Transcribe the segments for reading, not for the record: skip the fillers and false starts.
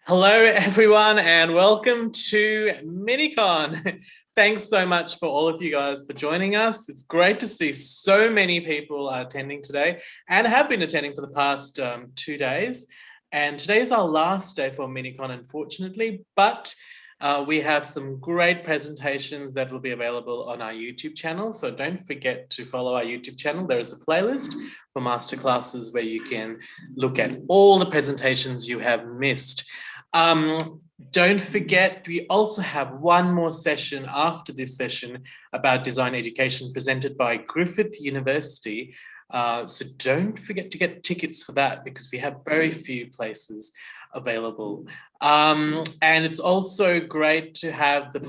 Hello, everyone, and welcome to MiniCon. Thanks so much for all of you guys for joining us. It's great to see so many people attending today and have been attending for the past 2 days. And today is our last day for MiniCon, unfortunately, but we have some great presentations that will be available on our YouTube channel. So don't forget to follow our YouTube channel. There is a playlist for masterclasses where you can look at all the presentations you have missed. Don't forget, we also have one more session after this session about design education presented by Griffith University. So don't forget to get tickets for that because we have very few places available. And it's also great to have the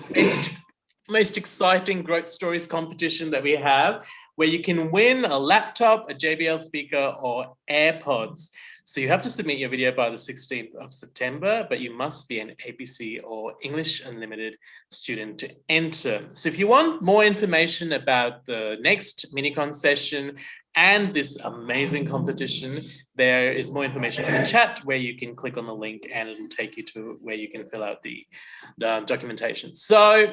most exciting growth stories competition that we have, where you can win a laptop, a JBL speaker, or AirPods. So you have to submit your video by the 16th of September, but you must be an APC or English Unlimited student to enter. So if you want more information about the next MiniCon session and this amazing competition, there is more information in the chat where you can click on the link and it'll take you to where you can fill out the documentation. So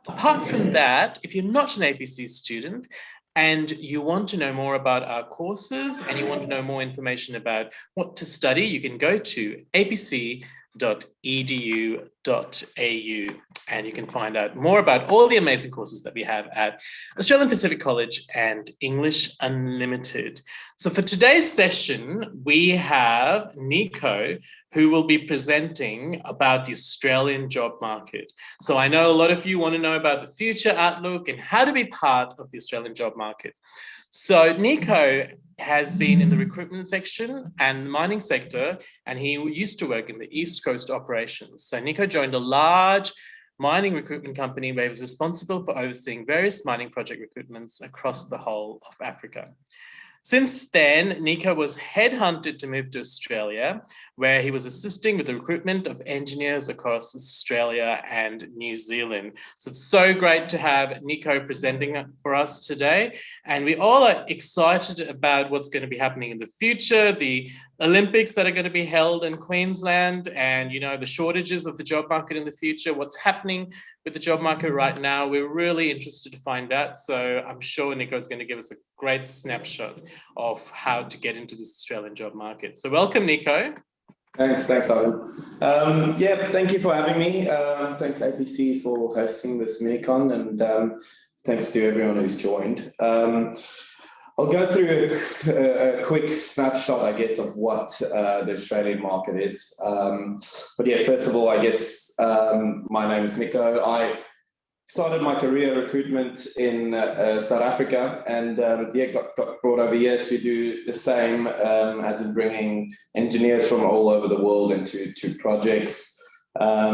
apart from that, if you're not an APC student, and you want to know more about our courses and you want to know more information about what to study, you can go to apc.edu.au and you can find out more about all the amazing courses that we have at Australian Pacific College and English Unlimited. So for today's session, we have Nico, who will be presenting about the Australian job market. So I know a lot of you want to know about the future outlook and how to be part of the Australian job market. So Nico has been in the recruitment section and the mining sector, and he used to work in the East Coast operations. So Nico joined a large mining recruitment company where he was responsible for overseeing various mining project recruitments across the whole of Africa. Since then, Nico was headhunted to move to Australia, where he was assisting with the recruitment of engineers across Australia and New Zealand. So it's so great to have Nico presenting for us today. And we all are excited about what's going to be happening in the future, the Olympics that are going to be held in Queensland, and the shortages of the job market in the future, what's happening with the job market right now. We're really interested to find out. So I'm sure Nico is going to give us a great snapshot of how to get into this Australian job market. So welcome, Nico. Thanks, Alan. Thank you for having me. Thanks, APC, for hosting this MiniCon, and thanks to everyone who's joined. I'll go through a quick snapshot, I guess, of what the Australian market is. First of all, I guess my name is Nico. I started my career recruitment in South Africa, and got brought over here to do the same, as in bringing engineers from all over the world into projects.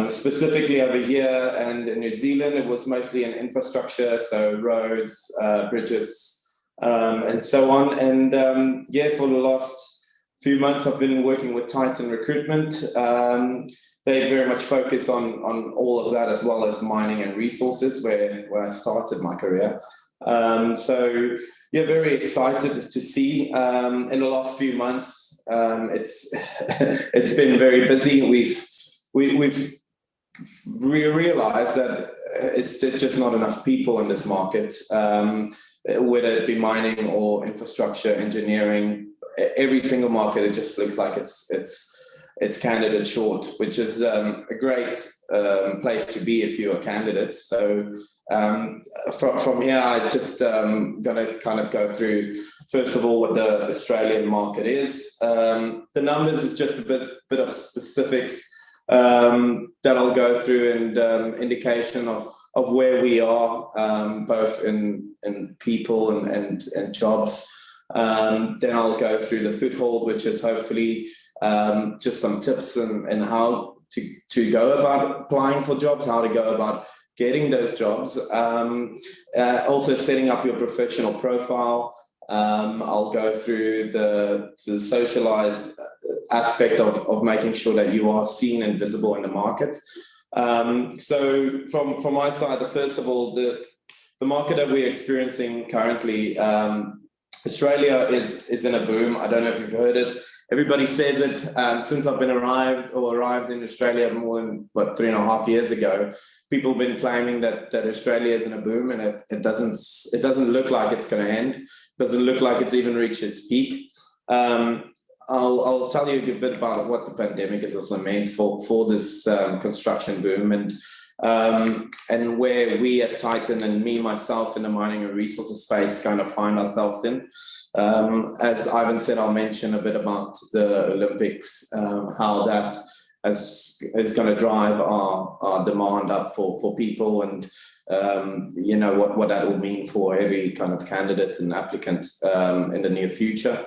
Specifically over here and in New Zealand, it was mostly in infrastructure, so roads, bridges, and so on. And for the last few months, I've been working with Titan Recruitment. They very much focus on all of that, as well as mining and resources, where I started my career. Very excited to see in the last few months. It's been very busy. We've realized that there's just not enough people in this market, whether it be mining or infrastructure, engineering. Every single market, it just looks like it's candidate short, which is a great place to be if you're a candidate. So from here, I just going to kind of go through, first of all, what the Australian market is. The numbers is just a bit of specifics that I'll go through, and indication of where we are, both in people and jobs. Then I'll go through the foothold, which is hopefully just some tips and how to go about applying for jobs, how to go about getting those jobs. Also setting up your professional profile. I'll go through the socialized aspect of making sure that you are seen and visible in the market. So from my side, first of all, the market that we're experiencing currently, Australia is in a boom. I don't know if you've heard it. everybody says it. Since I've been arrived in Australia more than 3.5 years ago, people have been claiming that Australia is in a boom, and it doesn't look like it's going to end. It doesn't look like it's even reached its peak. I'll tell you a bit about what the pandemic has also meant for this construction boom, and where we as Titan, and myself in the mining and resources space, kind of find ourselves in. As Ivan said, I'll mention a bit about the Olympics, how that is going to drive our demand up for people, and what that will mean for every kind of candidate and applicant in the near future.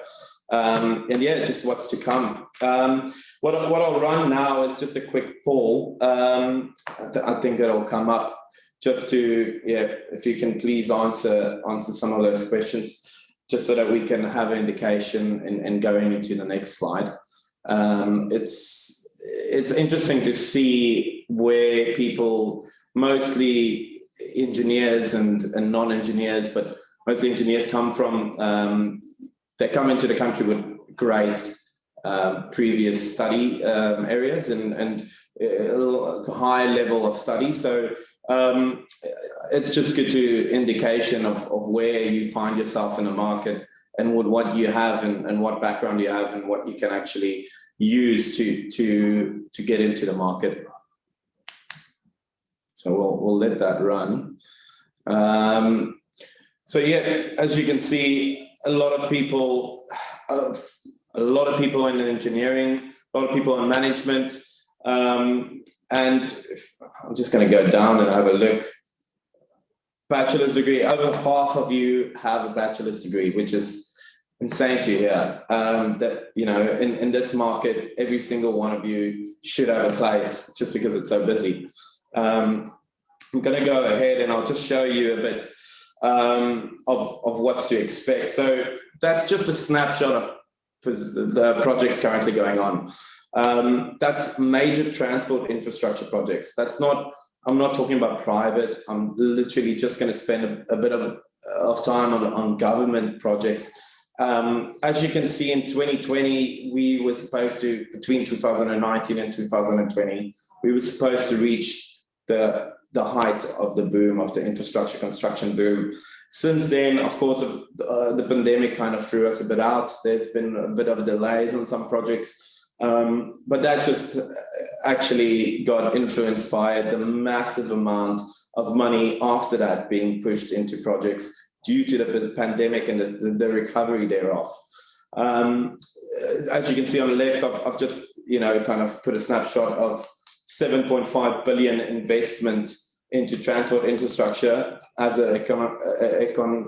Just what's to come. What I'll run now is just a quick poll. I think it'll come up just to, if you can please answer some of those questions, just so that we can have an indication in going into the next slide. It's interesting to see where people, mostly engineers and non-engineers, but mostly engineers, come from. They come into the country with great previous study areas and a high level of study. So it's just good to indication of where you find yourself in the market, and what you have, and what background you have, and what you can actually use to get into the market. So we'll let that run. As you can see, a lot of people in engineering, a lot of people in management, and I'm just going to go down and have a look. Bachelor's degree, over half of you have a bachelor's degree, which is insane to hear. That, in this market, every single one of you should have a place, just because it's so busy. I'm going to go ahead and I'll just show you a bit of what's to expect. So that's just a snapshot of the projects currently going on. That's major transport infrastructure projects. I'm not talking about private. I'm literally just going to spend a bit of time on government projects. As you can see, in 2020, we were supposed to, between 2019 and 2020, we were supposed to reach the height of the boom, of the infrastructure construction boom. Since then, of course, the pandemic kind of threw us a bit out. There's been a bit of delays on some projects, but that just actually got influenced by the massive amount of money after that being pushed into projects due to the pandemic and the recovery thereof. As you can see on the left, I've just kind of put a snapshot of 7.5 billion investment into transport infrastructure as an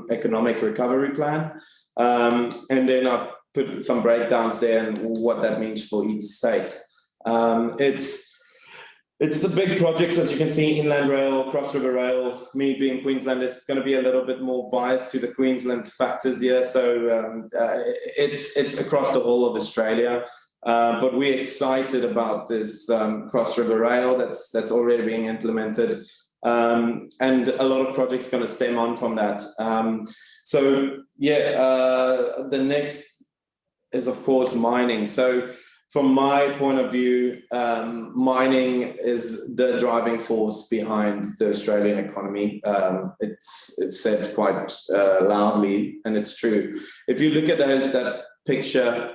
economic recovery plan. And then I've put some breakdowns there and what that means for each state. It's the big projects, as you can see, Inland Rail, Cross River Rail. Me being Queensland, is going to be a little bit more biased to the Queensland factors here. So it's across the whole of Australia. But we're excited about this Cross River Rail that's already being implemented. And a lot of projects going to stem on from that. The next is, of course, mining. So from my point of view, mining is the driving force behind the Australian economy. It's said quite loudly, and it's true. If you look at that picture,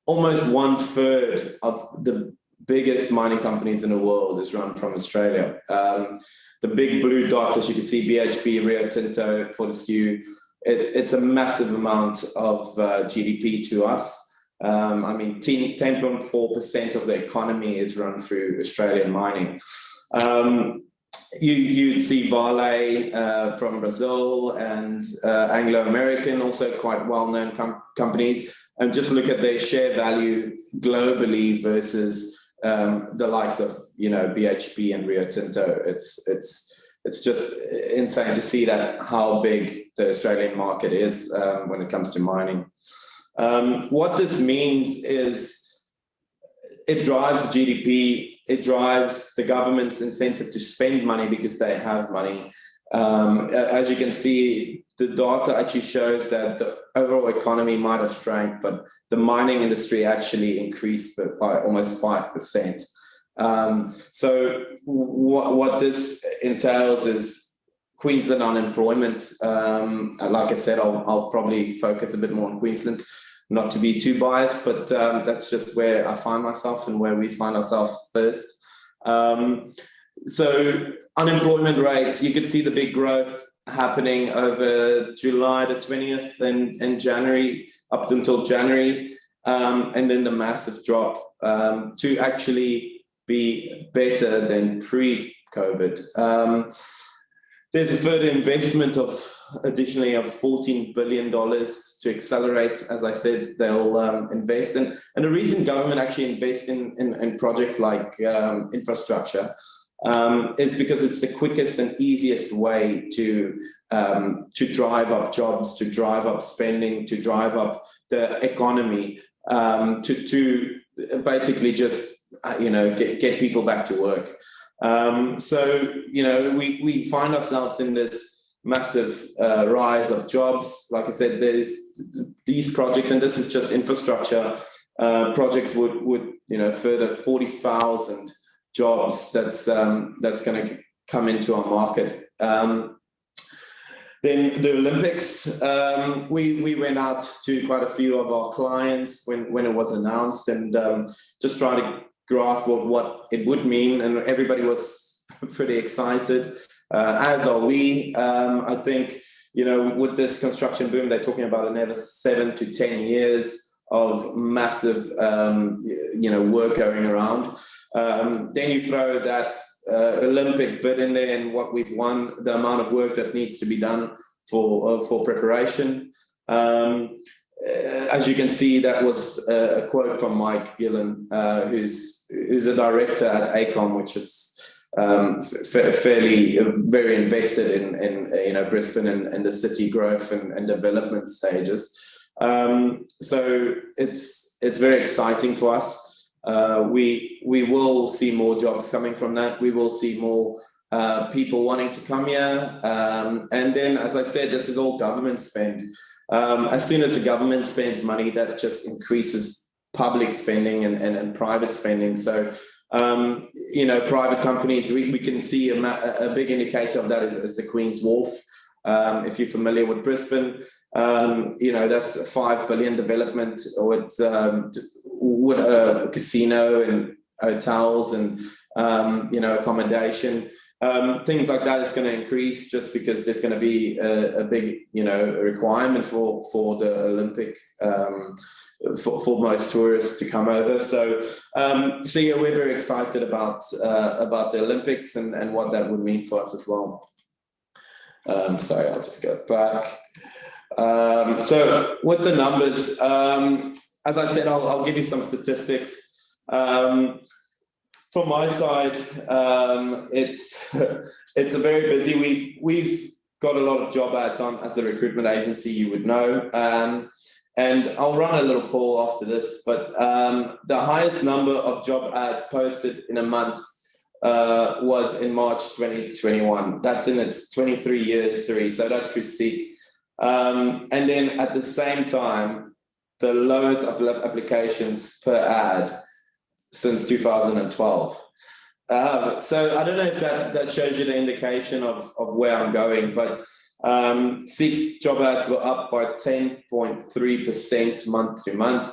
almost 1/3 of the biggest mining companies in the world is run from Australia. The big blue dots, as you can see, BHP, Rio Tinto, Fortescue, it's a massive amount of GDP to us. 10.4% of the economy is run through Australian mining. You'd see Vale from Brazil and Anglo American, also quite well-known companies. And just look at their share value globally versus the likes of BHP and Rio Tinto. It's just insane to see that how big the Australian market is when it comes to mining. What this means is it drives the GDP, it drives the government's incentive to spend money because they have money. As you can see, the data actually shows that the overall economy might have shrank, but the mining industry actually increased by almost 5%. So what this entails is Queensland unemployment. Like I said, I'll probably focus a bit more on Queensland, not to be too biased, but that's just where I find myself and where we find ourselves first. So unemployment rates, you could see the big growth happening over July the 20th and January, up until January, and then the massive drop to actually be better than pre-COVID. There's a further investment of additionally of $14 billion to accelerate. As I said, they'll invest in, and the reason government actually invest in projects like infrastructure is because it's the quickest and easiest way to drive up jobs, to drive up spending, to drive up the economy, to basically just get people back to work. So we find ourselves in this massive rise of jobs. Like I said, there's these projects, and this is just infrastructure projects would further 40,000 jobs that's going to come into our market. Then the Olympics, we went out to quite a few of our clients when it was announced, and just try to grasp what it would mean, and everybody was pretty excited, as are we. I think with this construction boom, they're talking about another 7 to 10 years of massive work going around. Then you throw that Olympic bit in there, and what we've won, the amount of work that needs to be done for preparation. As you can see, that was a quote from Mike Gillen, who's a director at ACOM, which is fairly very invested in Brisbane and the city growth and development stages. So it's very exciting for us. We will see more jobs coming from that. We will see more people wanting to come here. And then, as I said, this is all government spend. As soon as the government spends money, that just increases public spending and private spending. So, private companies, we can see a big indicator of that is the Queen's Wharf. If you're familiar with Brisbane, that's a $5 billion development with a casino and hotels and, accommodation. Things like that is going to increase just because there's going to be a big, requirement for the Olympic, for most tourists to come over. So yeah, we're very excited about the Olympics and what that would mean for us as well. Sorry, I'll just go back. So with the numbers, as I said, I'll give you some statistics. From my side, it's a very busy. We've got a lot of job ads on as a recruitment agency, you would know. And I'll run a little poll after this, but the highest number of job ads posted in a month was in March 2021. That's in its 23-year history, so that's through Seek. And then at the same time, the lowest of applications per ad since 2012. So I don't know if that shows you the indication of where I'm going, but Seek's job ads were up by 10.3% month to month.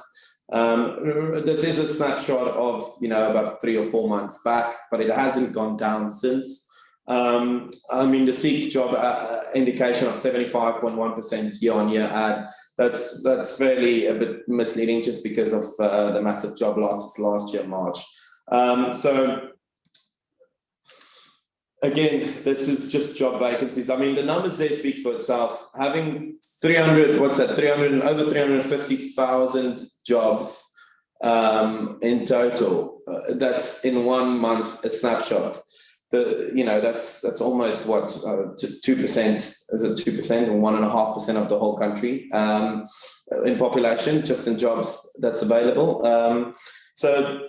This is a snapshot of about 3 or 4 months back, but it hasn't gone down since. The Seek job indication of 75.1% year-on-year ad, that's fairly a bit misleading just because of the massive job losses last year, March. So again, this is just job vacancies. The numbers there speak for itself. Having over 350,000 jobs in total, that's in 1 month a snapshot. That's almost 2%, is it 2% or 1.5% of the whole country in population, just in jobs that's available. So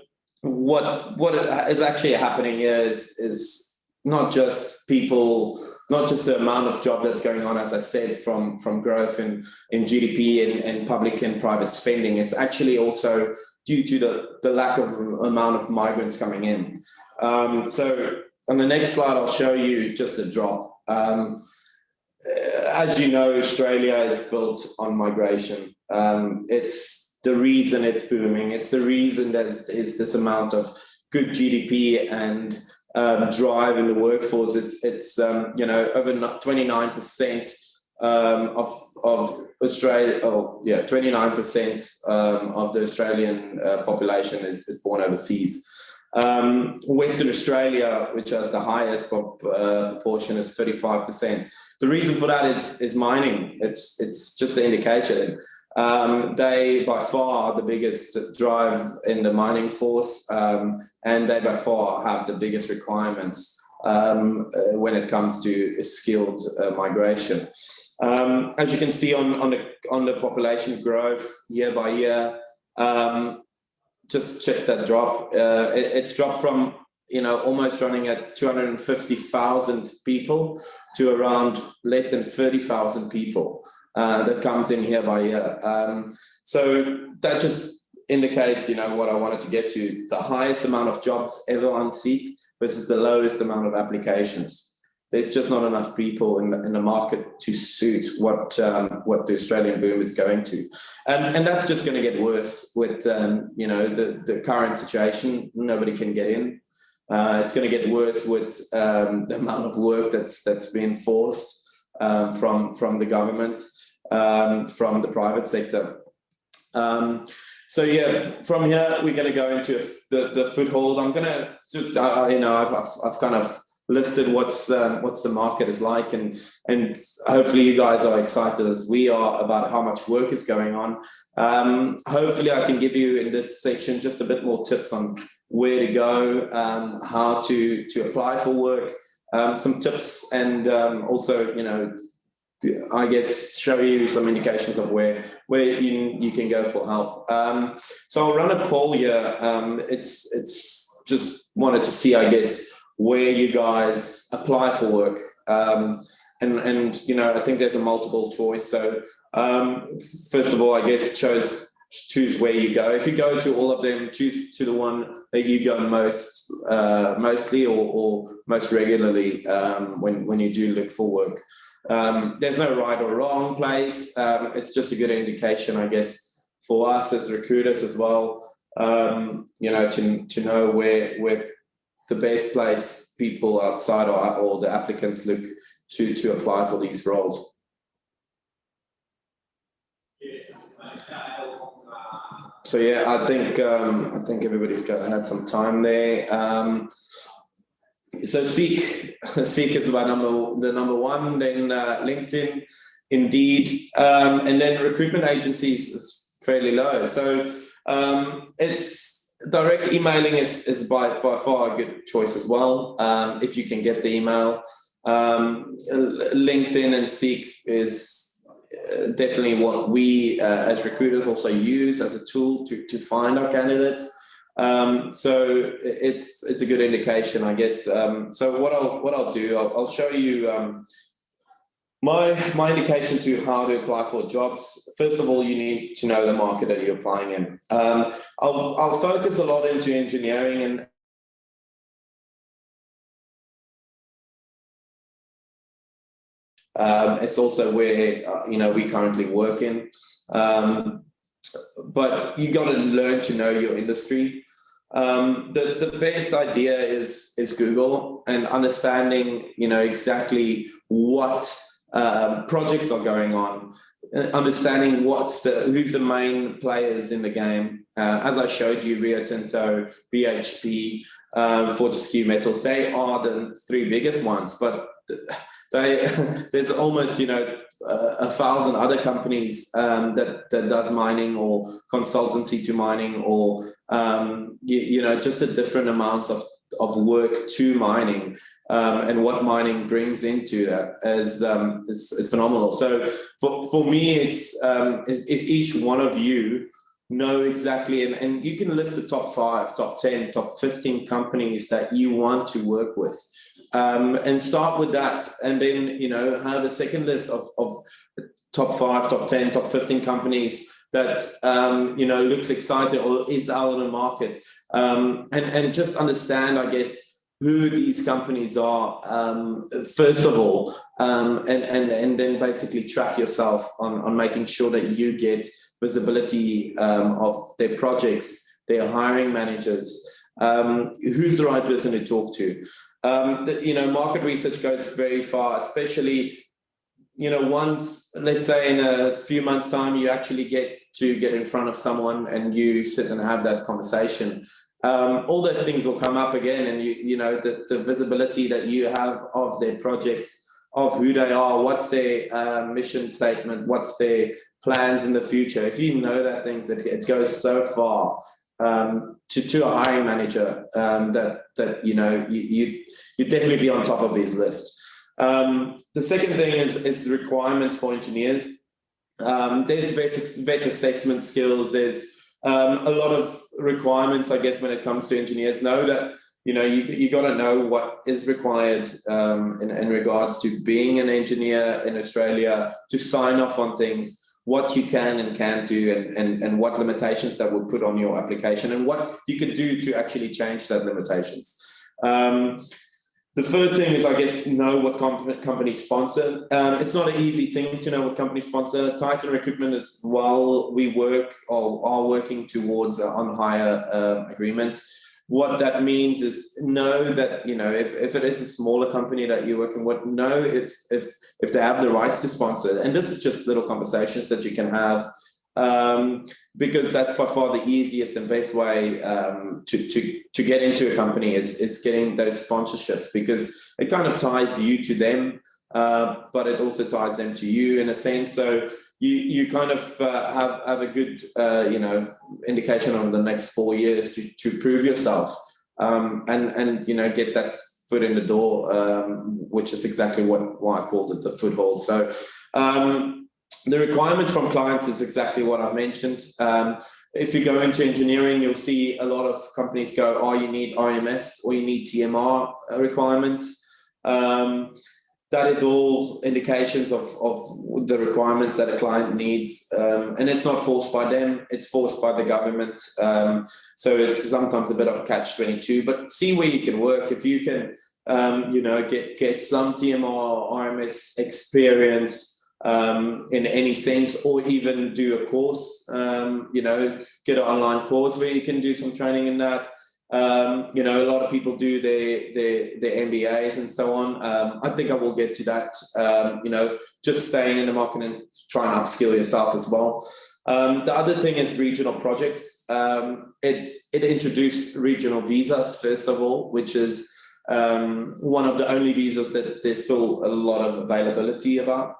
what is actually happening here is not just people, not just the amount of job that's going on, as I said, from growth in GDP and public and private spending. It's actually also due to the lack of amount of migrants coming in. So on the next slide, I'll show you just a drop. As you know, Australia is built on migration. It's the reason it's booming. It's the reason that it's this amount of good GDP and drive in the workforce. It's you know, over 29% of Australia. Oh yeah, 29% of the Australian population is born overseas. Western Australia, which has the highest proportion, is 35%. The reason for that is mining. It's just an indication. They by far are the biggest drive in the mining force, and they by far have the biggest requirements when it comes to skilled migration. As you can see on the population growth year by year, just check that drop. It's dropped from, you know, almost running at 250,000 people to around less than 30,000 people that comes in year by year. So that just indicates, you know, what I wanted to get to: the highest amount of jobs ever on Seek versus the lowest amount of applications. There's just not enough people in the market to suit what the Australian boom is going to, and that's just going to get worse with you know, the current situation. Nobody can get in. It's going to get worse with the amount of work that's being forced from the government, from the private sector. So yeah, from here we're going to go into the foothold. I'm going to just, you know, I've kind of listed what's the market is like, and hopefully you guys are excited as we are about how much work is going on. Hopefully I can give you in this section just a bit more tips on where to go, how to apply for work, some tips, and also, you know, I guess show you some indications of where you can go for help. So I'll run a poll here. It's just wanted to see, I guess, where you guys apply for work, and you know, I think there's a multiple choice. So first of all, I guess choose where you go. If you go to all of them, choose to the one that you go mostly or most regularly when you do look for work. There's no right or wrong place. It's just a good indication, I guess, for us as recruiters as well. You know, to know where the best place people outside or the applicants look to apply for these roles. So yeah, I think everybody's had some time there. So Seek is about the number one, then LinkedIn, Indeed, and then recruitment agencies is fairly low. So it's direct emailing is by far a good choice as well, if you can get the email. LinkedIn and Seek is definitely what we as recruiters also use as a tool to find our candidates. So it's a good indication, I guess. So what I'll do, I'll show you my indication to how to apply for jobs. First of all, you need to know the market that you're applying in. I'll focus a lot into engineering, and it's also where you know, we currently work in. But you got to learn to know your industry. The best idea is Google and understanding, you know, exactly what projects are going on, understanding who's the main players in the game. As I showed you, Rio Tinto, BHP, Fortescue Metals, they are the three biggest ones, but there's almost, you know, 1,000 other companies that does mining or consultancy to mining, or you know, just the different amounts of work to mining, and what mining brings into that is phenomenal. So for me, it's if each one of you know exactly, and you can list the top 5, top 10, top 15 companies that you want to work with. and start with that, and then have a second list of top 5, top 10, top 15 companies that looks exciting or is out on the market, and just understand, I guess, who these companies are first of all, and then basically track yourself on making sure that you get visibility of their projects, their hiring managers, who's the right person to talk to. Market research goes very far, especially once, let's say in a few months' time, you actually get in front of someone and you sit and have that conversation. All those things will come up again, and the visibility that you have of their projects, of who they are, what's their mission statement, what's their plans in the future. If you know that things, it goes so far to a hiring manager that you definitely be on top of his list. The second thing is requirements for engineers. There's vet assessment skills. There's a lot of requirements, I guess, when it comes to engineers. Know that you got to know what is required in regards to being an engineer in Australia, to sign off on things, what you can and can't do, and what limitations that would put on your application, and what you could do to actually change those limitations. The third thing is, I guess, know what companies sponsor. It's not an easy thing to know what companies sponsor. Titan Recruitment is, while we work or are working towards an on-hire agreement. What that means is know that, if it is a smaller company that you're working with, know if they have the rights to sponsor. And this is just little conversations that you can have, because that's by far the easiest and best way to get into a company is getting those sponsorships, because it kind of ties you to them, but it also ties them to you in a sense. So you kind of have a good indication on the next 4 years to prove yourself, and get that foot in the door, which is exactly why I called it the foothold. So the requirements from clients is exactly what I mentioned. If you go into engineering, you'll see a lot of companies go, oh, you need RMS or you need TMR requirements. That is all indications of the requirements that a client needs. And it's not forced by them, it's forced by the government. So it's sometimes a bit of a catch-22, but see where you can work. If you can, get some TMR, RMS experience, in any sense, or even do a course, get an online course where you can do some training in that. A lot of people do their MBAs and so on. I think I will get to that, just staying in the market and trying to upskill yourself as well. The other thing is regional projects. It introduced regional visas, first of all, which is one of the only visas that there's still a lot of availability about.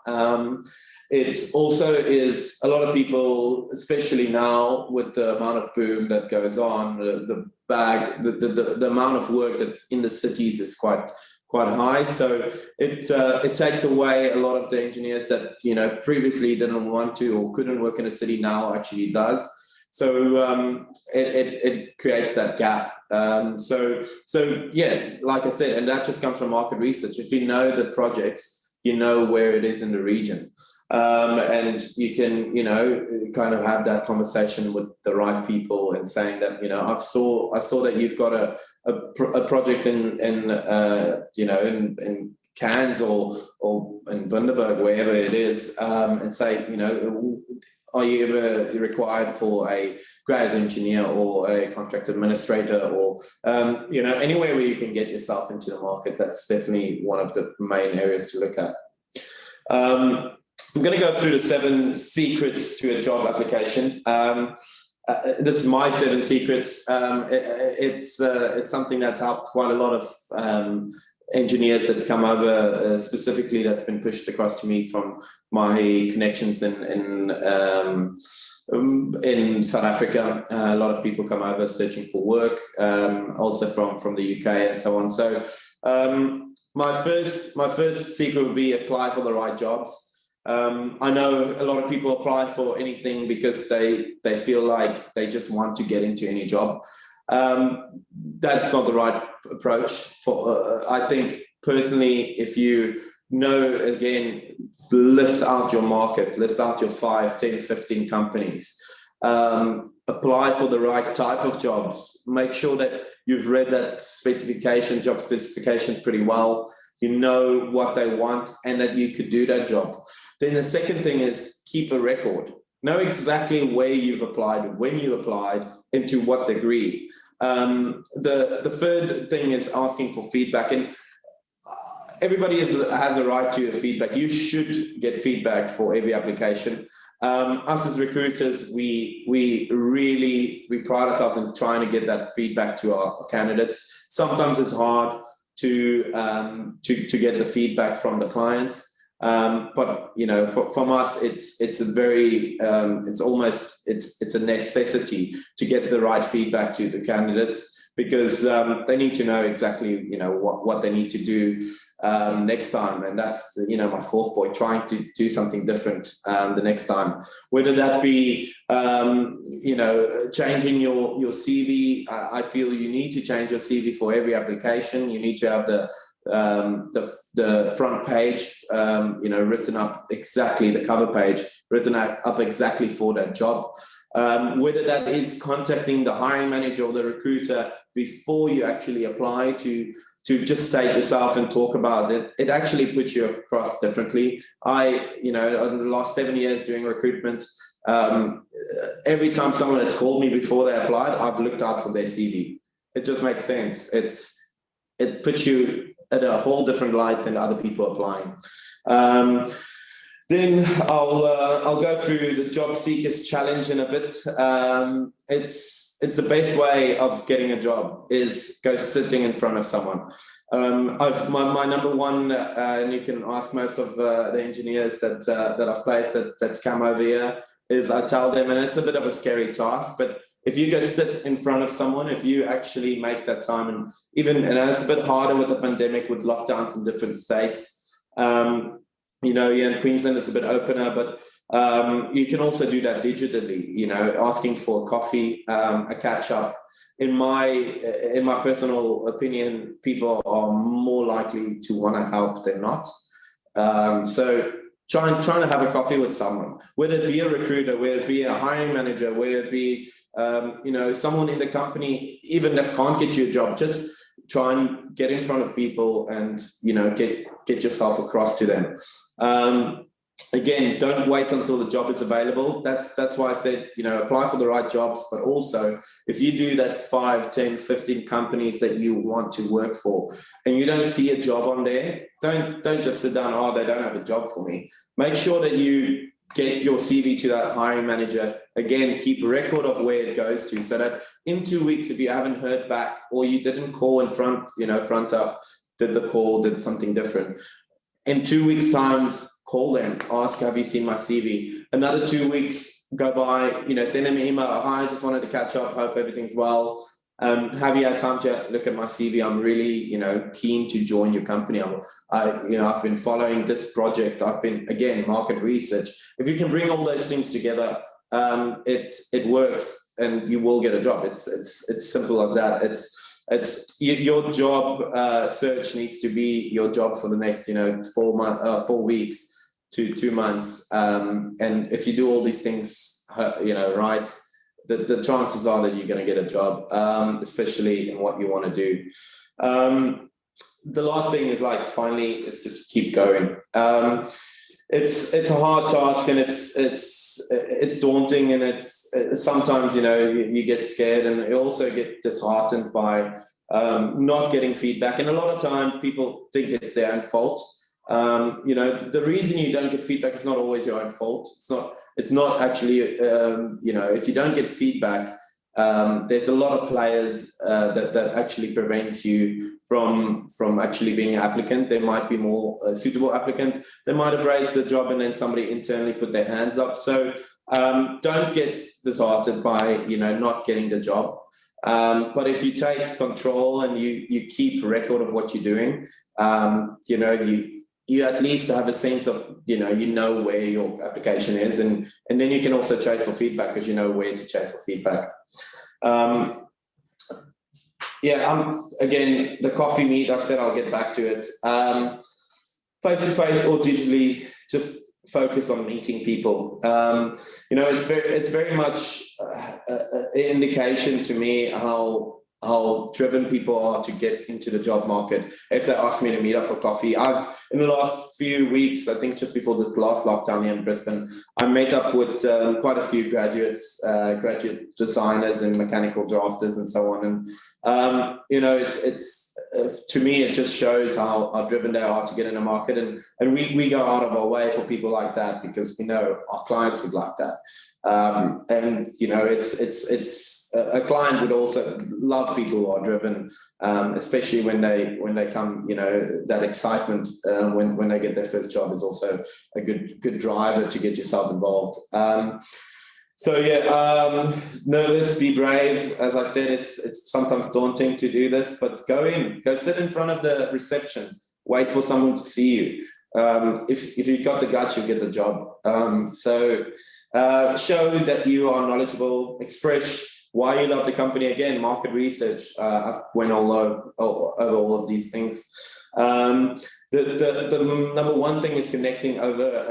It also is a lot of people, especially now with the amount of boom that goes on, the amount of work that's in the cities is quite high. So it takes away a lot of the engineers that previously didn't want to or couldn't work in a city, now actually does. So it creates that gap. So yeah, like I said, and that just comes from market research. If you know the projects, you know where it is in the region, and you can kind of have that conversation with the right people and saying that I saw that you've got a project in Cairns or in Bundaberg, wherever it is, and say are you ever required for a grad engineer or a contract administrator, or anywhere where you can get yourself into the market? That's definitely one of the main areas to look at. I'm going to go through the 7 secrets to a job application. This is my 7 secrets. It's something that's helped quite a lot of engineers that's come over, specifically that's been pushed across to me from my connections in South Africa. A lot of people come over searching for work, also from the UK and so on. So my first secret would be apply for the right jobs. I know a lot of people apply for anything because they feel like they just want to get into any job. That's not the right approach. I think personally, if you know, again, list out your market, list out your 5, 10, 15 companies. Apply for the right type of jobs. Make sure that you've read that specification, job specification pretty well. You know what they want and that you could do that job. Then the second thing is keep a record. Know exactly where you've applied, when you applied, and to what degree. The third thing is asking for feedback. And everybody has a right to feedback. You should get feedback for every application. Us as recruiters, we pride ourselves in trying to get that feedback to our candidates. Sometimes it's hard to get the feedback from the clients, but you know, from us, it's a very it's a necessity to get the right feedback to the candidates, because they need to know exactly, you know, what they need to do next time. And that's, you know, my fourth point, trying to do something different the next time, whether that be you know, changing your CV. I feel you need to change your CV for every application. You need to have the front page you know, written up exactly, the cover page written up exactly for that job. Whether that is contacting the hiring manager or the recruiter before you actually apply, to just state yourself and talk about it. It actually puts you across differently. You know, in the last 7 years doing recruitment, every time someone has called me before they applied, I've looked out for their CV. It just makes sense. It puts you at a whole different light than other people applying. Then I'll go through the job seekers challenge in a bit. It's the best way of getting a job is go sitting in front of someone. My number one, and you can ask most of the engineers that I've placed that's come over here, is I tell them, and it's a bit of a scary task, but if you go sit in front of someone, if you actually make that time, and it's a bit harder with the pandemic, with lockdowns in different states. You know, here in Queensland, it's a bit opener, but you can also do that digitally, you know, asking for a coffee, a catch up. In my personal opinion, people are more likely to want to help than not. So trying to have a coffee with someone, whether it be a recruiter, whether it be a hiring manager, whether it be, you know, someone in the company, even that can't get you a job, just try and get in front of people and, you know, get yourself across to them. Again, don't wait until the job is available. That's why I said, you know, apply for the right jobs, but also if you do that 5, 10, 15 companies that you want to work for and you don't see a job on there, don't just sit down, oh, they don't have a job for me. Make sure that you get your CV to that hiring manager. Again, keep a record of where it goes to, so that in 2 weeks, if you haven't heard back or you didn't call in front, you know, front up, did the call, did something different, in 2 weeks' time, call them, ask, have you seen my CV? Another 2 weeks go by, you know, send them an email, hi, I just wanted to catch up, hope everything's well. Have you had time to look at my CV? I'm really, you know, keen to join your company. I've been following this project. I've been, again, market research. If you can bring all those things together, it works and you will get a job. It's simple as that. It's your job search needs to be your job for the next, you know, 4 weeks to 2 months. And if you do all these things, you know, right, the chances are that you're going to get a job, especially in what you want to do. The last thing is, like, finally, is just keep going. It's a hard task, and it's daunting, and it's sometimes, you know, you get scared, and you also get disheartened by not getting feedback. And a lot of time people think it's their own fault. You know, the reason you don't get feedback is not always your own fault. It's not actually, you know, if you don't get feedback, there's a lot of players that actually prevents you from actually being an applicant. There might be more suitable applicant. They might have raised the job and then somebody internally put their hands up. So don't get disheartened by, you know, not getting the job. But if you take control and you keep a record of what you're doing, you know, you at least have a sense of, you know where your application is, and then you can also chase for feedback because you know where to chase for feedback. Yeah, again, the coffee meet, I said I'll get back to it. Face-to-face or digitally, just focus on meeting people. You know, it's very much an indication to me how driven people are to get into the job market. If they ask me to meet up for coffee, in the last few weeks, I think just before the last lockdown here in Brisbane, I met up with quite a few graduates, graduate designers and mechanical drafters and so on. And, you know, it's to me, it just shows how driven they are to get in the market. And we go out of our way for people like that because we know our clients would like that. And, you know, it's a client would also love people who are driven, especially when they come, you know, that excitement when they get their first job is also a good driver to get yourself involved. So yeah, nervous, be brave. As I said, it's sometimes daunting to do this, but go sit in front of the reception, wait for someone to see you. If you've got the guts, you'll get the job. So show that you are knowledgeable, express why you love the company. Again, market research. I've went over all of these things. The number one thing is connecting over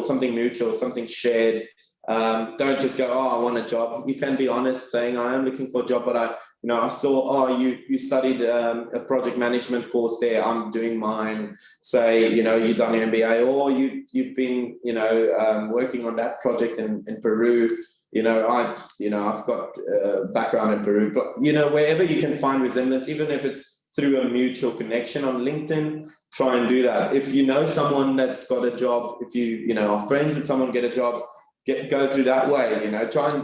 something shared. Don't just go, oh, I want a job. You can be honest, saying I am looking for a job, but I saw, oh, you studied a project management course there. I'm doing mine. Say, you know, you've done an MBA, or you've been, you know, working on that project in Peru. You know, I've got a background in Peru, but you know, wherever you can find resemblance, even if it's through a mutual connection on LinkedIn, try and do that. If you know someone that's got a job, if you know, are friends with someone, get a job, go through that way. You know, try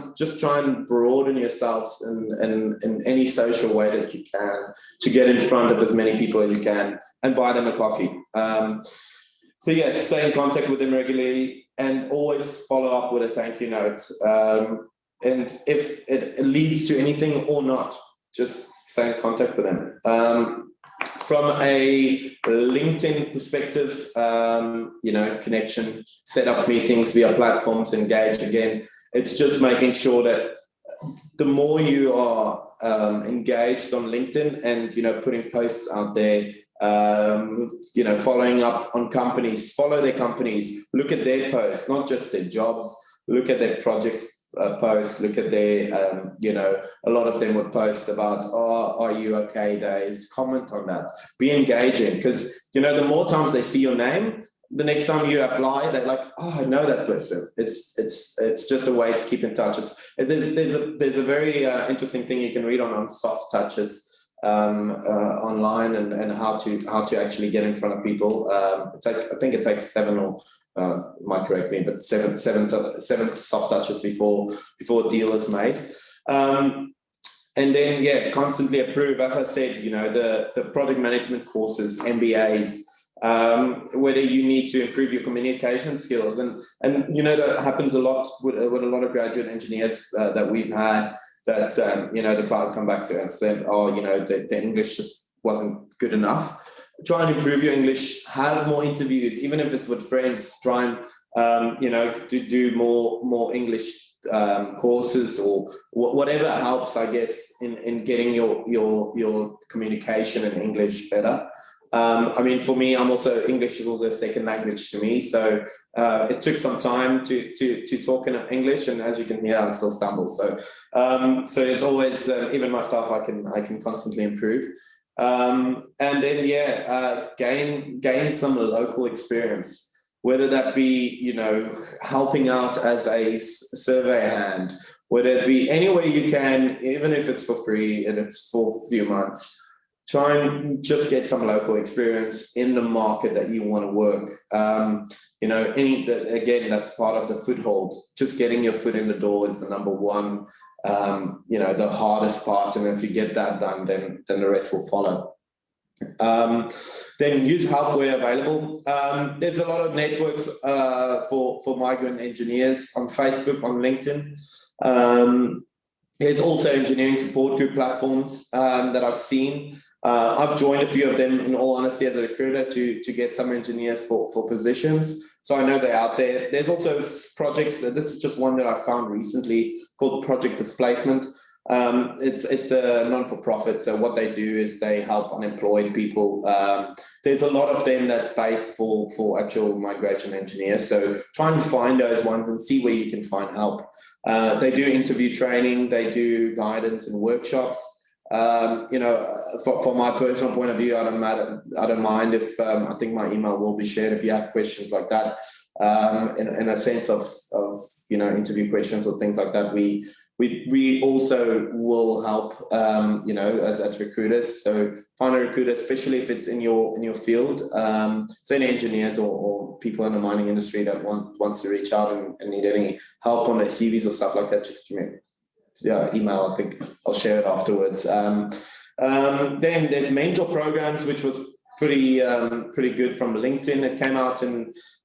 and broaden yourselves in any social way that you can to get in front of as many people as you can and buy them a coffee. So yeah, stay in contact with them regularly and always follow up with a thank you note. And if it leads to anything or not, just stay in contact with them. From a LinkedIn perspective, you know, connection, set up meetings via platforms, engage. Again, it's just making sure that the more you are engaged on LinkedIn and, you know, putting posts out there, you know, following up on companies, follow their companies, look at their posts, not just their jobs, look at their projects post, look at their, you know, a lot of them would post about, oh, are you okay days, comment on that, be engaging, because, you know, the more times they see your name, the next time you apply, they're like, oh, I know that person. It's just a way to keep in touch. There's a very interesting thing you can read on soft touches online and how to actually get in front of people. I think it takes 7 or might correct me, but seven soft touches before a deal is made. And then, yeah, constantly improve. As I said, you know, the product management courses, MBAs, whether you need to improve your communication skills. And you know, that happens a lot with a lot of graduate engineers that we've had, that, you know, the client come back to us and said, oh, you know, the English just wasn't good enough. Try and improve your English, have more interviews, even if it's with friends. Try and, you know, do more English courses or whatever helps, I guess, in getting your communication in English better. I mean, for me, English is also a second language to me. So it took some time to talk in English, and as you can hear, I still stumble. So it's always, even myself, I can constantly improve. And then, yeah, gain some local experience, whether that be, you know, helping out as a survey hand, whether it be any way you can, even if it's for free and it's for a few months. Try and just get some local experience in the market that you want to work. You know, again, that's part of the foothold. Just getting your foot in the door is the number one, you know, the hardest part. And if you get that done, then the rest will follow. Then use help where available. There's a lot of networks for migrant engineers on Facebook, on LinkedIn. There's also engineering support group platforms that I've seen. I've joined a few of them, in all honesty, as a recruiter to get some engineers for positions. So I know they're out there. There's also projects. This is just one that I found recently called Project Displacement. It's a non-for-profit. So what they do is they help unemployed people. There's a lot of them that's based for actual migration engineers. So try and find those ones and see where you can find help. They do interview training. They do guidance and workshops. For my personal point of view, I don't mind if I think my email will be shared if you have questions like that. In a sense of interview questions or things like that, we also will help as recruiters. So find a recruiter, especially if it's in your field. So any engineers or people in the mining industry that wants to reach out and need any help on their CVs or stuff like that, just give me email. I think I'll share it afterwards. Then there's mentor programs, which was pretty good from LinkedIn. It came out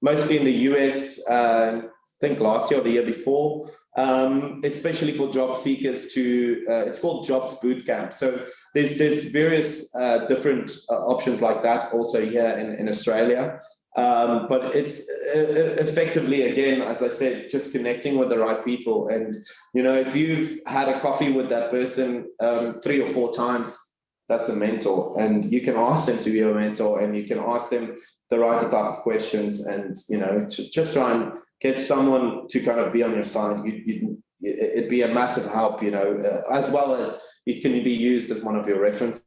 mostly in the US, I think last year or the year before, especially for job seekers it's called Jobs Bootcamp. So there's various different options like that also here in Australia. But it's effectively, again, as I said, just connecting with the right people. And, if you've had a coffee with that person 3 or 4 times, that's a mentor. And you can ask them to be a mentor, and you can ask them the right type of questions, and, just try and get someone to kind of be on your side. It'd be a massive help, as well as it can be used as one of your references.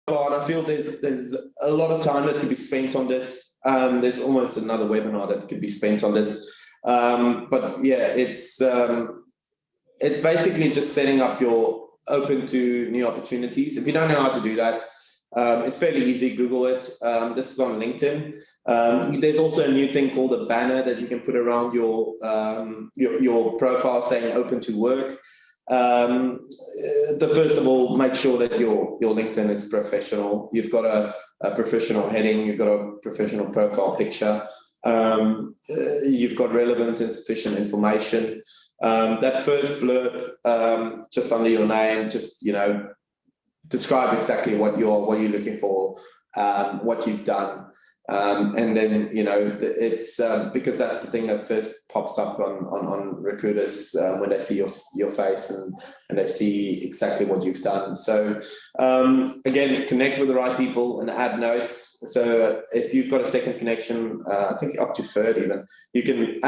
And I feel there's a lot of time that could be spent on this. There's almost another webinar that could be spent on this. But yeah, it's basically just setting up your open to new opportunities. If you don't know how to do that, it's fairly easy. Google it. This is on LinkedIn. There's also a new thing called a banner that you can put around your profile saying open to work. First of all, make sure that your LinkedIn is professional. You've got a professional heading, you've got a professional profile picture, you've got relevant and sufficient information. That first blurb, just under your name, just describe exactly what you're looking for, what you've done. And then, it's because that's the thing that first pops up on recruiters when they see your face and they see exactly what you've done. So again, connect with the right people and add notes. So if you've got a second connection, I think up to third even, you can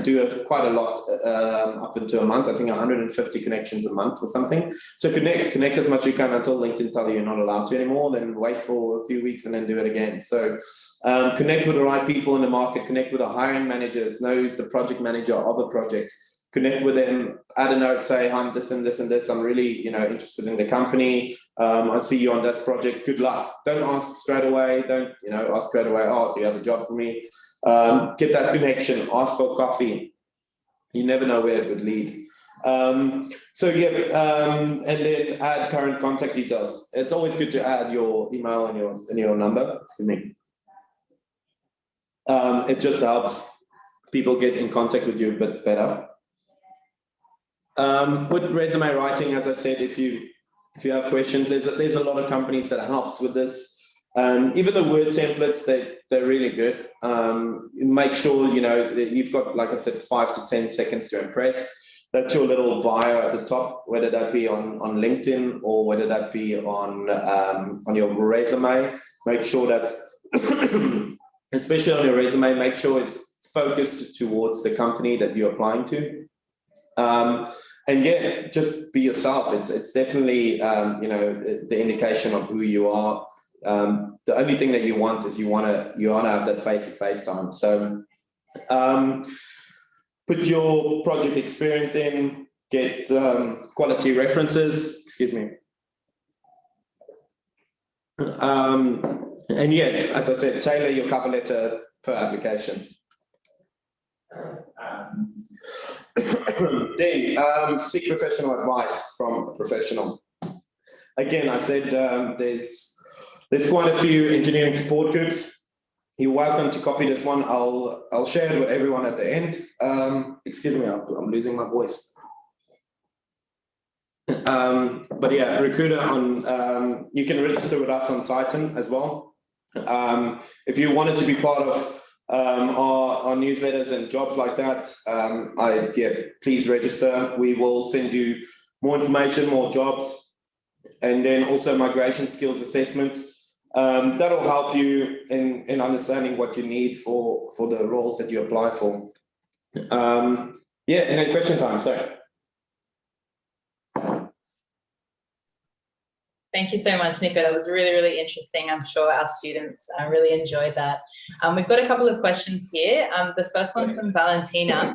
do quite a lot up into a month. I think 150 connections a month or something. So connect as much as you can until LinkedIn tell you you're not allowed to anymore. Then wait for a few weeks and then do it again. So connect with the right people in the market, connect with the hiring managers, know who's the project manager of a project, connect with them, add a note, say, I'm this and this and this, I'm really, interested in the company, I see you on this project, good luck. Don't ask straight away, ask straight away, oh, do you have a job for me? Get that connection, ask for coffee. You never know where it would lead. And then add current contact details. It's always good to add your email and your number. Excuse me. It just helps people get in contact with you a bit better. With resume writing, as I said, if you have questions, there's a lot of companies that helps with this. Even the word templates, they're really good. Make sure that you've got, like I said, 5 to 10 seconds to impress. That's your little bio at the top, whether that be on LinkedIn or whether that be on your resume. Make sure that, especially on your resume, make sure it's focused towards the company that you're applying to. And yeah, just be yourself. It's definitely the indication of who you are. The only thing that you want is you want to have that face-to-face time. So put your project experience in, get quality references. Excuse me. And yeah, as I said, tailor your cover letter per application. Then seek professional advice from a professional. Again, I said there's quite a few engineering support groups. You're welcome to copy this one. I'll share it with everyone at the end. Excuse me, I'm losing my voice. But yeah, recruiter you can register with us on Titan as well. If you wanted to be part of our newsletters and jobs like that, please register. We will send you more information, more jobs, and then also migration skills assessment. That'll help you in understanding what you need for the roles that you apply for. And then question time, sorry. Thank you so much, Nico. That was really, really interesting. I'm sure our students really enjoyed that. We've got a couple of questions here. The first one's from Valentina.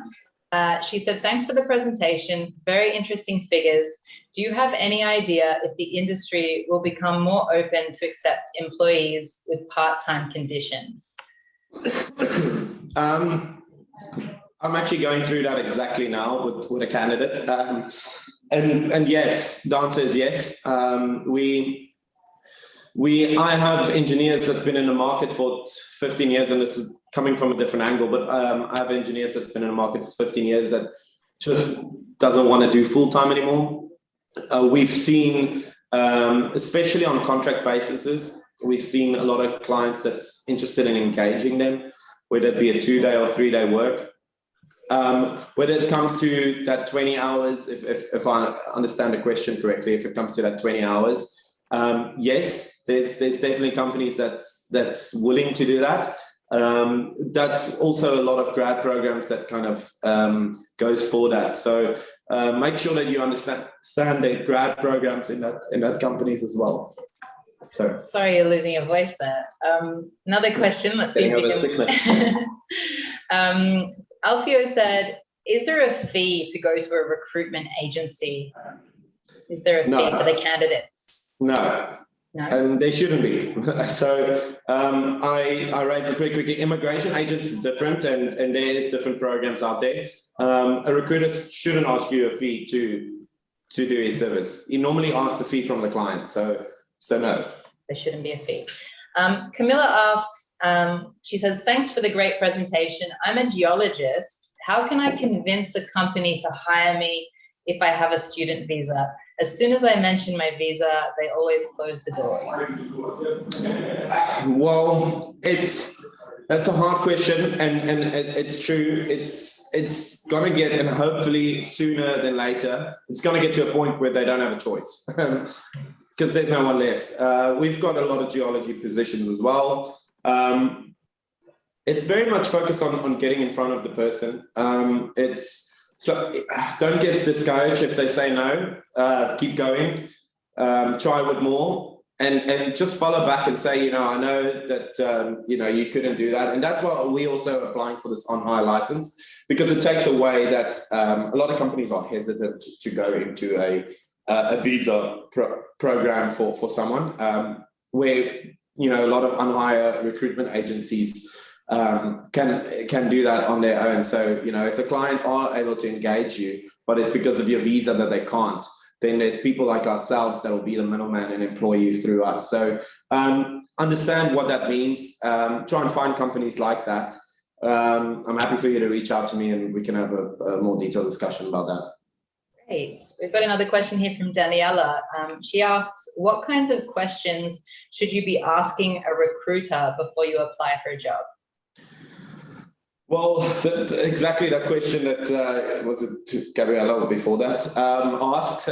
She said, thanks for the presentation. Very interesting figures. Do you have any idea if the industry will become more open to accept employees with part-time conditions? I'm actually going through that exactly now with a candidate. And yes, the answer is yes. I have engineers that's been in the market for 15 years, and this is coming from a different angle, but I have engineers that's been in the market for 15 years that just doesn't want to do full-time anymore. We've seen, especially on contract basis, we've seen a lot of clients that's interested in engaging them, whether it be a 2-day or 3-day work. When it comes to that 20 hours, if I understand the question correctly, if it comes to that 20 hours, yes, there's definitely companies that's willing to do that. That's also a lot of grad programs that kind of goes for that. So make sure that you understand the grad programs in that companies as well. So sorry, you're losing your voice there. Another question. Let's see if we can. Alfio said, is there a fee to go to a recruitment agency? Is there a fee for the candidates? No. And they shouldn't be. So I raised it pretty quickly. Immigration agents is different, and there is different programs out there. A recruiter shouldn't ask you a fee to do a service. You normally ask the fee from the client. So no. There shouldn't be a fee. Camilla asks, she says, thanks for the great presentation. I'm a geologist. How can I convince a company to hire me if I have a student visa? As soon as I mention my visa, they always close the doors. Well, that's a hard question, and it's true. It's gonna get, and hopefully sooner than later, it's gonna get to a point where they don't have a choice. Because there's no one left. We've got a lot of geology positions as well. It's very much focused on getting in front of the person. So don't get discouraged if they say no. Keep going. Try with more, and just follow back and say, I know that you couldn't do that, and that's why we also are applying for this on-hire license, because it takes away that a lot of companies are hesitant to go into a visa program for someone, where a lot of on-hire recruitment agencies can do that on their own. So if the client are able to engage you, but it's because of your visa that they can't, then there's people like ourselves that will be the middleman and employ you through us. So understand what that means. Try and find companies like that. I'm happy for you to reach out to me, and we can have a more detailed discussion about that. Great. We've got another question here from Daniela. She asks, what kinds of questions should you be asking a recruiter before you apply for a job? Well, exactly that question that was it to Gabriella before that asked.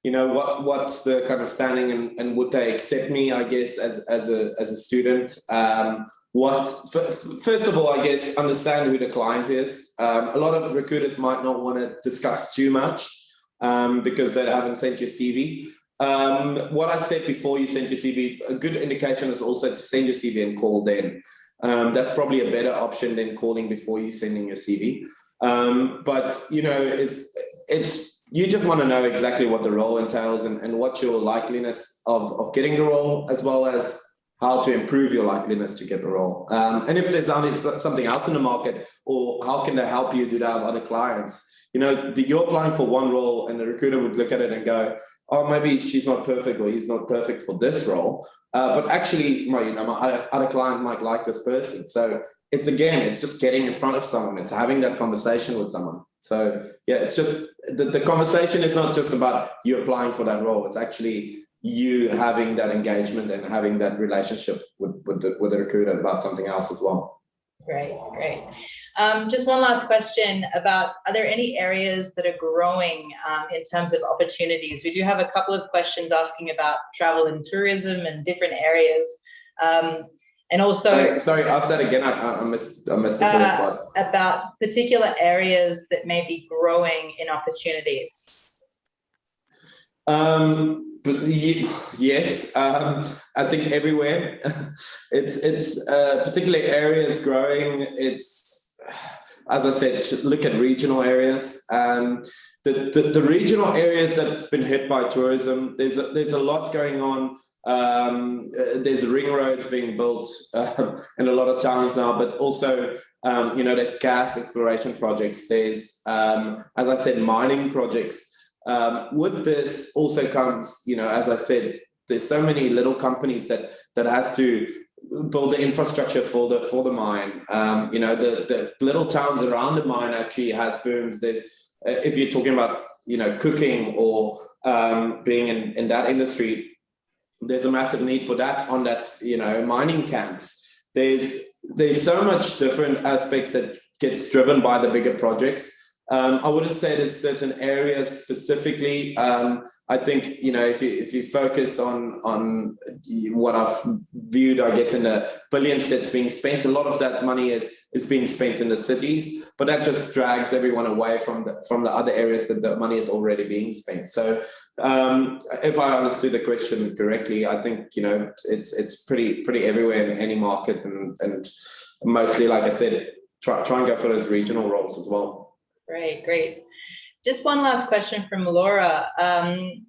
What's the kind of standing, and would they accept me? I guess as a student. First of all, I guess understand who the client is. A lot of recruiters might not want to discuss too much because they haven't sent your CV. What I said before you sent your CV, a good indication is also to send your CV and call then. That's probably a better option than calling before you sending your CV. But it's you just want to know exactly what the role entails and what's your likeliness of getting the role, as well as how to improve your likeliness to get the role. And if there's something else in the market, or how can they help you do that with other clients? You're applying for one role, and the recruiter would look at it and go, oh, maybe she's not perfect, or he's not perfect for this role. But actually, my other client might like this person. So it's just getting in front of someone. It's having that conversation with someone. So yeah, it's just the conversation is not just about you applying for that role. It's actually you having that engagement and having that relationship with the recruiter about something else as well. Great, great. Just one last question about, are there any areas that are growing in terms of opportunities? We do have a couple of questions asking about travel and tourism and different areas. And also... Sorry, ask that again. I missed the first part. About particular areas that may be growing in opportunities. Yes, I think everywhere. it's particular areas growing. It's, as I said, look at regional areas. The regional areas that's been hit by tourism, there's a lot going on. There's ring roads being built in a lot of towns now, but also there's gas exploration projects. There's as I said, mining projects. With this also comes, as I said, there's so many little companies that has to build the infrastructure for the mine. The little towns around the mine actually has booms. There's if you're talking about cooking or being in that industry, there's a massive need for that on that mining camps. There's so much different aspects that gets driven by the bigger projects. I wouldn't say there's certain areas specifically. I think if you focus on what I've viewed, I guess, in the billions that's being spent, a lot of that money is being spent in the cities, but that just drags everyone away from the other areas that the money is already being spent. So if I understood the question correctly, I think it's pretty everywhere in any market, and mostly, like I said, try and go for those regional roles as well. Great, great. Just one last question from Laura.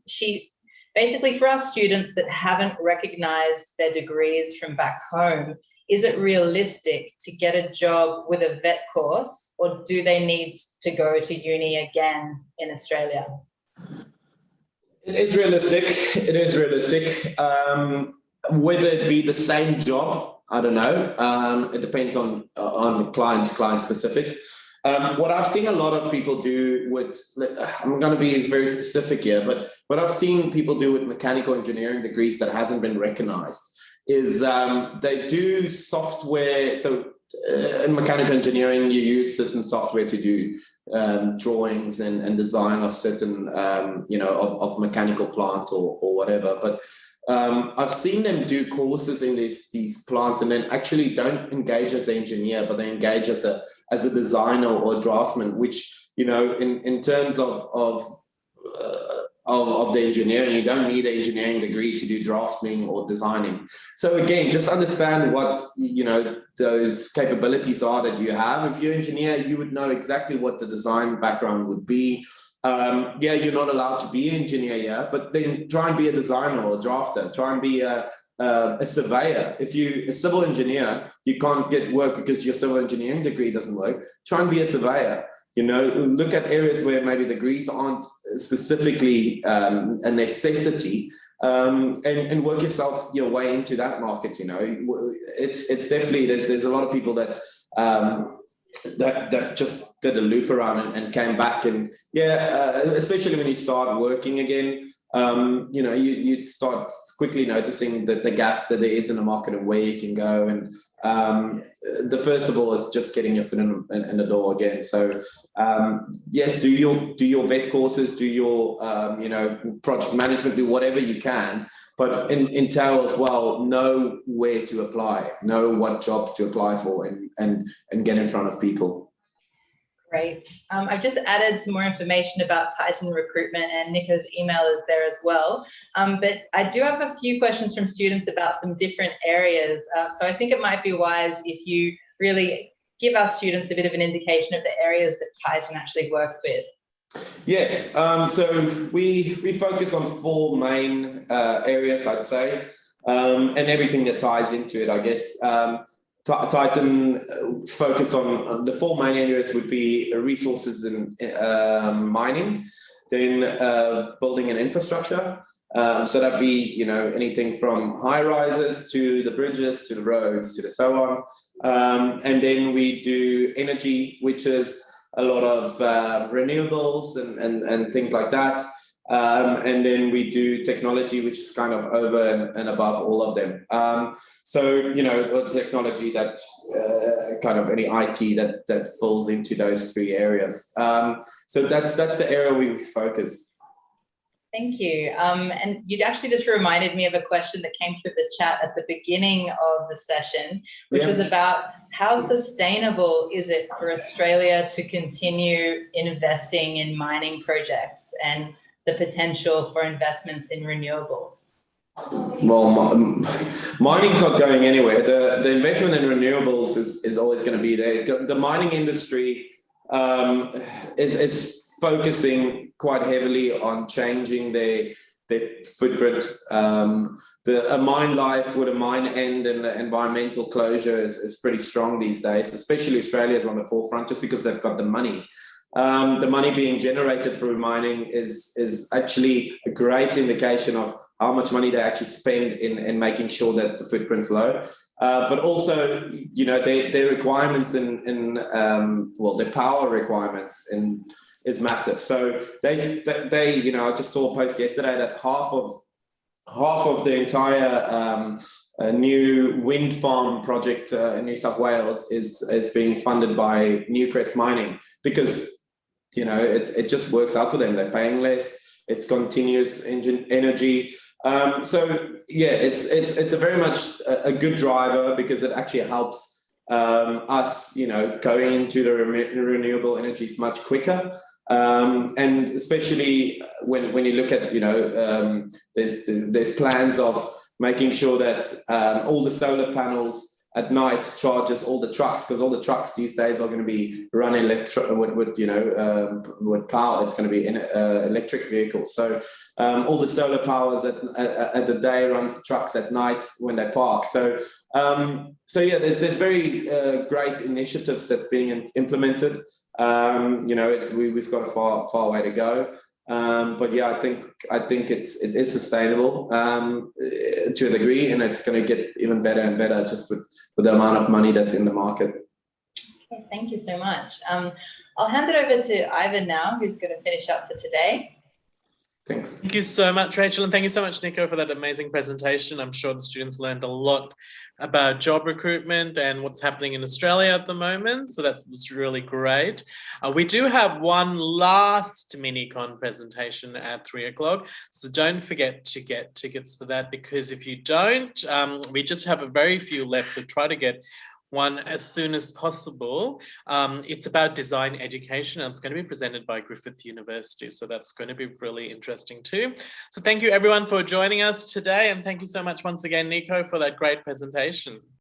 She basically, for our students that haven't recognized their degrees from back home, is it realistic to get a job with a vet course, or do they need to go to uni again in Australia? It is realistic. It is realistic. Whether it be the same job, I don't know. It depends on client to client specific. What I've seen a lot of people do with, I'm going to be very specific here, but what I've seen people do with mechanical engineering degrees that hasn't been recognized is they do software. So in mechanical engineering, you use certain software to do drawings and design of certain, of mechanical plant or whatever. But I've seen them do courses in these plants and then actually don't engage as an engineer, but they engage as a designer or draftsman, which, in terms of the engineering, you don't need an engineering degree to do drafting or designing. So again, just understand what, those capabilities are that you have. If you're an engineer, you would know exactly what the design background would be. You're not allowed to be an engineer, but then try and be a designer or a drafter. Try and be a surveyor. If you're a civil engineer, you can't get work because your civil engineering degree doesn't work. Try and be a surveyor. Look at areas where maybe degrees aren't specifically a necessity, and work your way into that market. It's definitely, there's a lot of people that just did a loop around and came back, and especially when you start working again, you'd start quickly noticing that the gaps that there is in the market and where you can go. And the first of all is just getting your foot in the door again. So yes, do your vet courses, do your project management, do whatever you can, but in tail as well, know where to apply, know what jobs to apply for, and get in front of people. Great. I've just added some more information about Titan Recruitment, and Nico's email is there as well. But I do have a few questions from students about some different areas. So I think it might be wise if you really give our students a bit of an indication of the areas that Titan actually works with. Yes. So we focus on 4 main areas, I'd say, and everything that ties into it, I guess. Titan focus on the 4 main areas would be resources and mining, then building and infrastructure. So that'd be anything from high rises to the bridges to the roads to the so on. And then we do energy, which is a lot of renewables and things like that. And then we do technology, which is kind of over and above all of them. So, you know, technology that kind of any IT that falls into those three areas. So that's the area we focus. Thank you. And you'd actually just reminded me of a question that came through the chat at the beginning of the session, which was about how sustainable is it for Australia to continue investing in mining projects and the potential for investments in renewables? Well, mining's not going anywhere. The investment in renewables is always going to be there. The mining industry is focusing quite heavily on changing their footprint. A mine life with a mine end and the environmental closure is pretty strong these days, especially Australia is on the forefront just because they've got the money. The money being generated through mining is actually a great indication of how much money they actually spend in making sure that the footprint's low. But also, you know, their requirements well, their power requirements is massive. So they you know, I just saw a post yesterday that half of the entire new wind farm project in New South Wales is being funded by Newcrest Mining because, you know, it just works out for them. They're paying less. It's continuous energy. So yeah, it's a very much a good driver because it actually helps us, you know, going into the renewable energies much quicker. And especially when you look at, you know, there's plans of making sure that all the solar panels at night charges all the trucks, because all the trucks these days are going to be running with you know, with power. It's going to be in electric vehicles. So all the solar powers at the day runs the trucks at night when they park. So yeah, there's very great initiatives that's being implemented. You know, we've got a far way to go. But yeah, I think it is sustainable to a degree, and it's going to get even better and better just with the amount of money that's in the market. Okay, thank you so much. I'll hand it over to Ivan now, who's going to finish up for today. Thanks. Thank you so much, Rachel, and thank you so much, Nico, for that amazing presentation. I'm sure the students learned a lot about job recruitment and what's happening in Australia at the moment, so that was really great. We do have one last MiniCon presentation at 3 o'clock, so don't forget to get tickets for that, because if you don't, we just have a very few left, so try to get one as soon as possible. It's about design education, and it's going to be presented by Griffith University, so that's going to be really interesting too. So thank you everyone for joining us today, and thank you so much once again, Nico, for that great presentation.